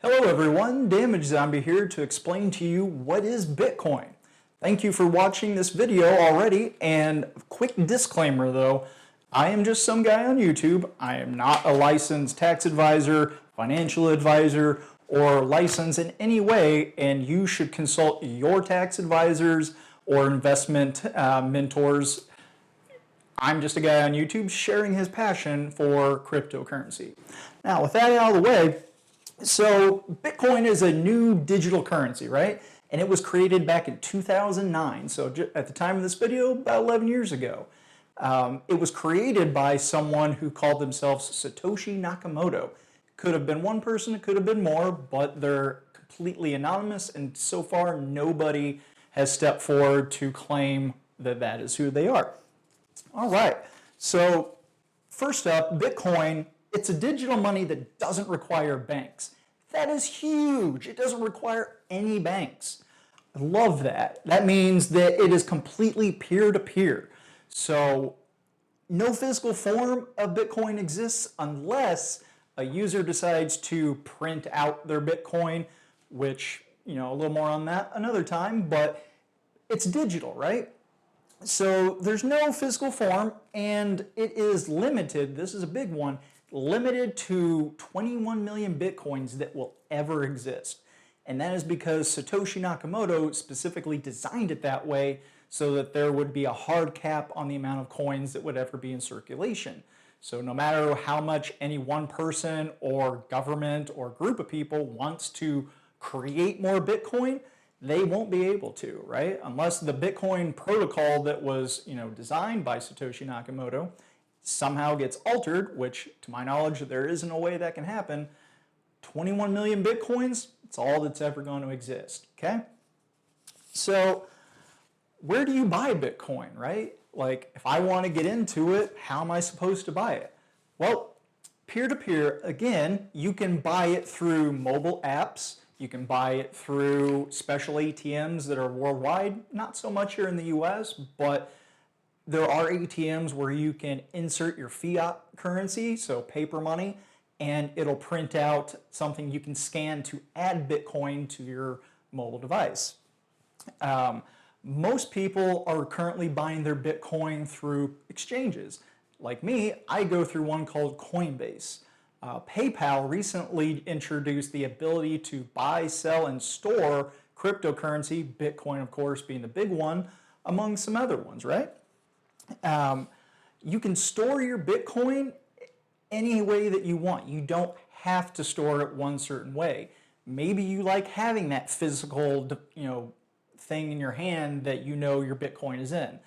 Hello everyone, Damage Zombie here to explain to you what is Bitcoin. Thank you for watching this video already, and quick disclaimer though, I am just some guy on YouTube. I am not a licensed tax advisor, financial advisor, or licensed in any way, and you should consult your tax advisors or investment mentors. I'm just a guy on YouTube sharing his passion for cryptocurrency. Now, with that out of the way, so Bitcoin is a new digital currency, right? And it was created back in 2009. So at the time of this video, about 11 years ago. It was created by someone who called themselves Satoshi Nakamoto. Could have been one person, it could have been more, but they're completely anonymous, and so far nobody has stepped forward to claim that that is who they are. All right, so first up, Bitcoin, it's a digital money that doesn't require banks. That is huge. It doesn't require any banks. I love that. That means that it is completely peer-to-peer. So no physical form of Bitcoin exists unless a user decides to print out their Bitcoin, which, a little more on that another time, but it's digital, right? So there's no physical form, and it is limited, this is a big one, limited to 21 million Bitcoins that will ever exist. And that is because Satoshi Nakamoto specifically designed it that way so that there would be a hard cap on the amount of coins that would ever be in circulation. So no matter how much any one person or government or group of people wants to create more Bitcoin, they won't be able to, right? Unless the Bitcoin protocol that was, designed by Satoshi Nakamoto somehow gets altered, which to my knowledge there isn't a way that can happen. 21 million Bitcoins, it's all that's ever going to exist, okay? So where do you buy Bitcoin, right? Like, if I want to get into it, how am I supposed to buy it? Well, peer-to-peer, again, you can buy it through mobile apps. You can buy it through special ATMs that are worldwide, not so much here in the US, but there are ATMs where you can insert your fiat currency, so paper money, and it'll print out something you can scan to add Bitcoin to your mobile device. Most people are currently buying their Bitcoin through exchanges. Like me, I go through one called Coinbase. PayPal recently introduced the ability to buy, sell, and store cryptocurrency, Bitcoin of course being the big one, among some other ones, right? You can store your Bitcoin any way that you want. You don't have to store it one certain way. Maybe you like having that physical, thing in your hand that your Bitcoin is in.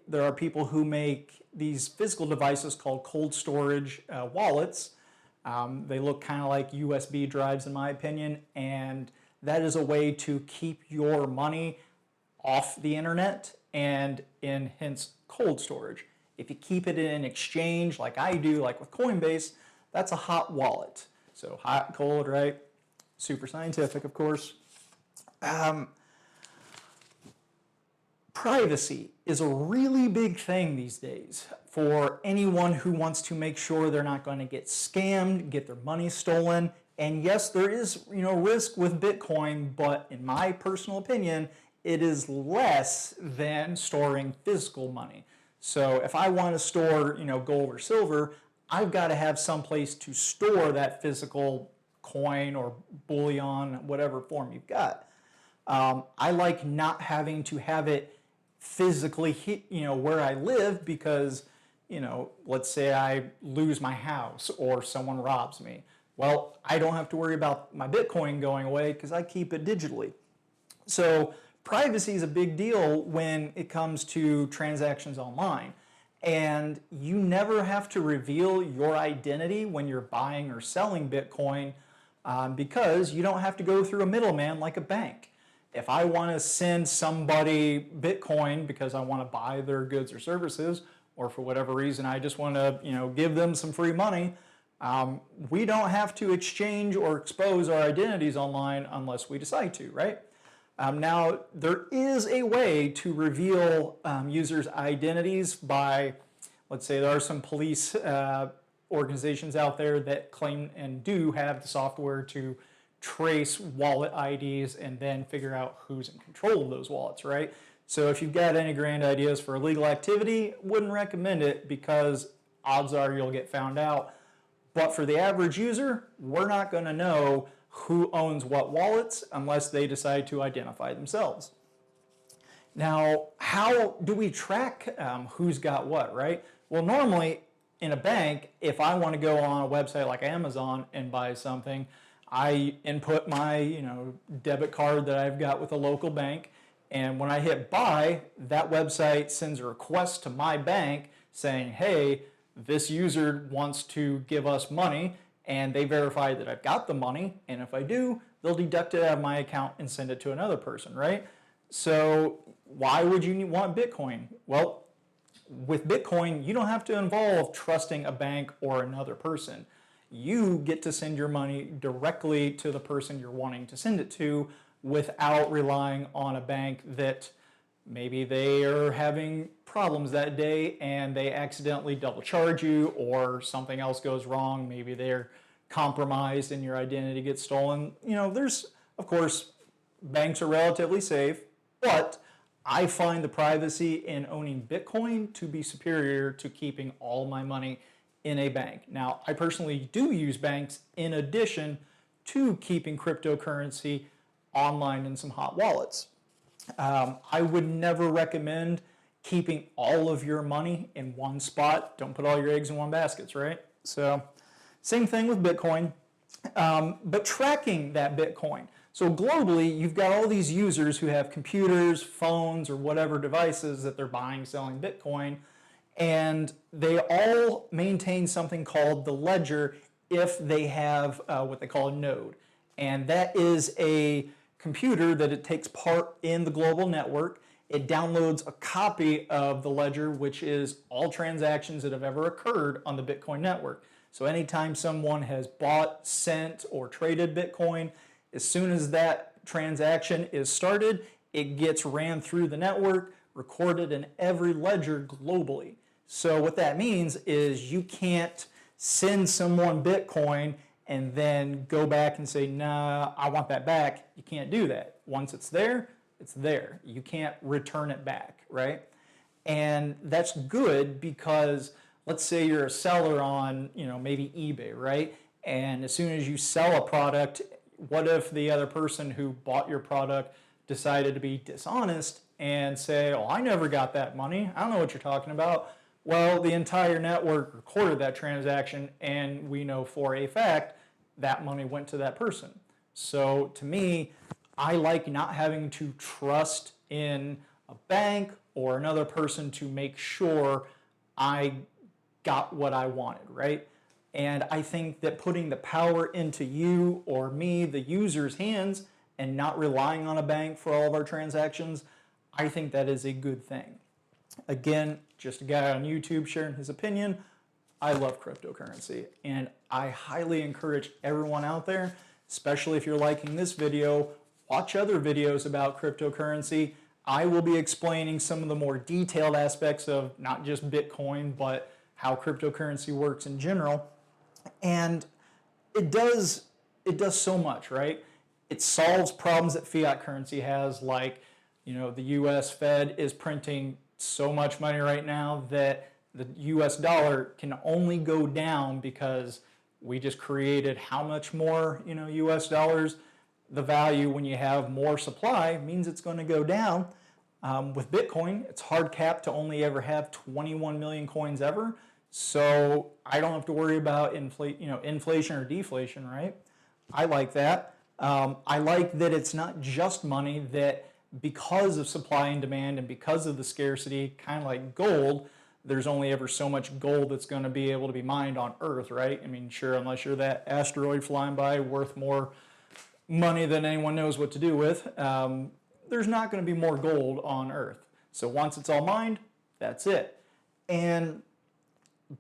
There are people who make these physical devices called cold storage wallets. They look kind of like USB drives in my opinion, and that is a way to keep your money off the internet and in hence cold storage. If you keep it in an exchange like I do, like with Coinbase, that's a hot wallet. So hot, cold, right? Super scientific, of course. Privacy is a really big thing these days for anyone who wants to make sure they're not going to get scammed, get their money stolen. And yes, there is, risk with Bitcoin, but in my personal opinion, it is less than storing physical money. So if I want to store, gold or silver, I've got to have some place to store that physical coin or bullion, whatever form you've got. I like not having to have it physically where I live because, let's say I lose my house or someone robs me. Well, I don't have to worry about my Bitcoin going away because I keep it digitally. So privacy is a big deal when it comes to transactions online. And you never have to reveal your identity when you're buying or selling Bitcoin because you don't have to go through a middleman like a bank. If I want to send somebody Bitcoin because I want to buy their goods or services, or for whatever reason I just want to, give them some free money, we don't have to exchange or expose our identities online unless we decide to, right? Now, there is a way to reveal users' identities by, let's say there are some police organizations out there that claim and do have the software to trace wallet IDs and then figure out who's in control of those wallets, right? So if you've got any grand ideas for illegal activity, wouldn't recommend it because odds are you'll get found out. But for the average user, we're not going to know who owns what wallets unless they decide to identify themselves. Now, how do we track who's got what, right? Well, normally in a bank, if I want to go on a website like Amazon and buy something, I input my debit card that I've got with a local bank, and when I hit buy, that website sends a request to my bank saying, hey, this user wants to give us money, and they verify that I've got the money, and if I do, they'll deduct it out of my account and send it to another person, right? So why would you want Bitcoin? Well, with Bitcoin, you don't have to involve trusting a bank or another person. You get to send your money directly to the person you're wanting to send it to without relying on a bank that maybe they are having problems that day and they accidentally double charge you, or something else goes wrong. Maybe they're compromised and your identity gets stolen. There's, of course, banks are relatively safe, but I find the privacy in owning Bitcoin to be superior to keeping all my money in a bank. Now, I personally do use banks in addition to keeping cryptocurrency online in some hot wallets. I would never recommend keeping all of your money in one spot. Don't put all your eggs in one basket, right? So same thing with Bitcoin, but tracking that Bitcoin. So globally, you've got all these users who have computers, phones, or whatever devices that they're buying, selling Bitcoin, and they all maintain something called the ledger if they have what they call a node. And that is a computer that it takes part in the global network. It downloads a copy of the ledger, which is all transactions that have ever occurred on the Bitcoin network. So anytime someone has bought, sent, or traded Bitcoin, as soon as that transaction is started, it gets ran through the network, recorded in every ledger globally. So what that means is you can't send someone Bitcoin and then go back and say, nah, I want that back. You can't do that. Once it's there, it's there. You can't return it back, right? And that's good because let's say you're a seller on, maybe eBay, right? And as soon as you sell a product, what if the other person who bought your product decided to be dishonest and say, oh, I never got that money. I don't know what you're talking about. Well, the entire network recorded that transaction, and we know for a fact that money went to that person. So to me, I like not having to trust in a bank or another person to make sure I got what I wanted, right? And I think that putting the power into you or me, the user's hands, and not relying on a bank for all of our transactions, I think that is a good thing. Again, just a guy on YouTube sharing his opinion. I love cryptocurrency, and I highly encourage everyone out there, especially if you're liking this video, watch other videos about cryptocurrency. I will be explaining some of the more detailed aspects of not just Bitcoin, but how cryptocurrency works in general. And it does so much, right? It solves problems that fiat currency has, like, the US Fed is printing so much money right now that the US dollar can only go down because we just created how much more, US dollars. The value when you have more supply means it's going to go down. With Bitcoin, it's hard capped to only ever have 21 million coins ever. So I don't have to worry about inflation or deflation, right? I like that. I like that it's not just money, that because of supply and demand and because of the scarcity, kind of like gold, there's only ever so much gold that's going to be able to be mined on Earth, right? I mean, sure, unless you're that asteroid flying by worth more money than anyone knows what to do with, there's not going to be more gold on Earth. So once it's all mined, that's it. And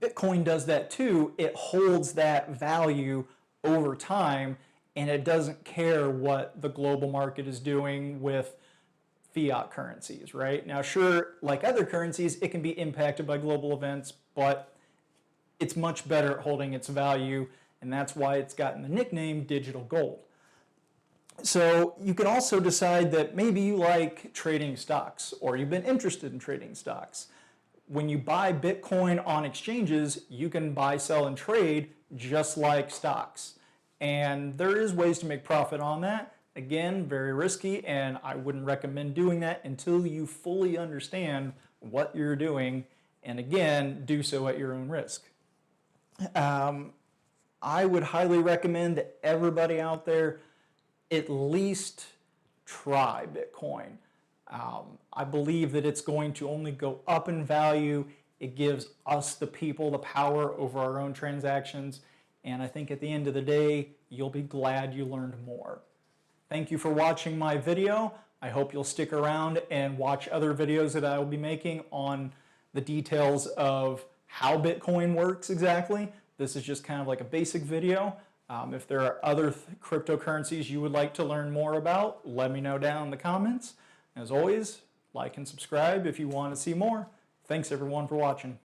Bitcoin does that too. It holds that value over time, and it doesn't care what the global market is doing with fiat currencies, right? Now, sure, like other currencies, it can be impacted by global events, but it's much better at holding its value, and that's why it's gotten the nickname digital gold. So you can also decide that maybe you like trading stocks, or you've been interested in trading stocks. When you buy Bitcoin on exchanges, you can buy, sell, and trade just like stocks. And there is ways to make profit on that. Again, very risky, and I wouldn't recommend doing that until you fully understand what you're doing, and again, do so at your own risk. I would highly recommend that everybody out there at least try Bitcoin. I believe that it's going to only go up in value. It gives us, the people, the power over our own transactions. And I think at the end of the day, you'll be glad you learned more. Thank you for watching my video. I hope you'll stick around and watch other videos that I will be making on the details of how Bitcoin works exactly. This is just kind of like a basic video. If there are other cryptocurrencies you would like to learn more about, let me know down in the comments. As always, like and subscribe if you want to see more. Thanks everyone for watching.